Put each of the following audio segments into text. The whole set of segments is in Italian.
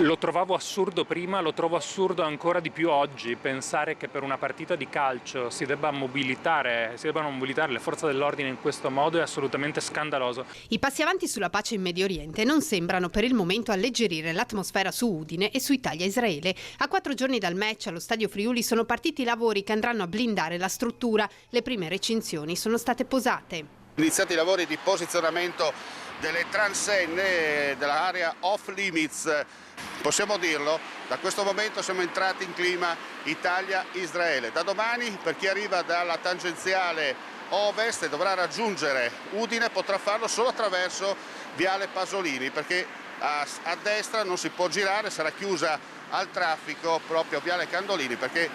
Lo trovavo assurdo prima, lo trovo assurdo ancora di più oggi, pensare che per una partita di calcio si debbano mobilitare le forze dell'ordine in questo modo è assolutamente scandaloso. I passi avanti sulla pace in Medio Oriente non sembrano per il momento alleggerire l'atmosfera su Udine e su Italia-Israele. A 4 giorni dal match allo Stadio Friuli sono partiti i lavori che andranno a blindare la struttura. Le prime recinzioni sono state posate. Iniziati i lavori di posizionamento delle transenne dell'area off limits. Possiamo dirlo, da questo momento siamo entrati in clima Italia-Israele. Da domani, per chi arriva dalla tangenziale ovest e dovrà raggiungere Udine, potrà farlo solo attraverso Viale Pasolini, perché a destra non si può girare, sarà chiusa al traffico proprio Viale Candolini, perché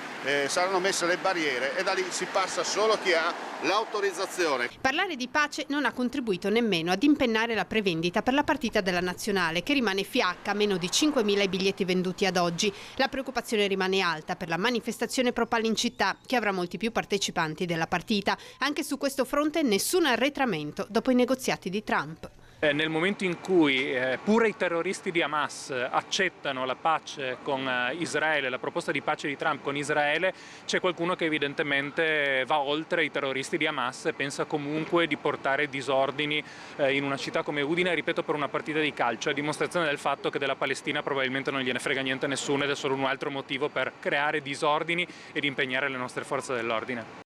saranno messe le barriere e da lì si passa solo chi ha l'autorizzazione. Parlare di pace non ha contribuito nemmeno ad impennare la prevendita per la partita della Nazionale, che rimane fiacca, meno di 5.000 i biglietti venduti ad oggi. La preoccupazione rimane alta per la manifestazione pro Palla in città, che avrà molti più partecipanti della partita. Anche su questo fronte nessun arretramento dopo i negoziati di Trump. Nel momento in cui pure i terroristi di Hamas accettano la pace con Israele, la proposta di pace di Trump con Israele, c'è qualcuno che evidentemente va oltre i terroristi di Hamas e pensa comunque di portare disordini in una città come Udine, ripeto, per una partita di calcio, a dimostrazione del fatto che della Palestina probabilmente non gliene frega niente a nessuno ed è solo un altro motivo per creare disordini ed impegnare le nostre forze dell'ordine.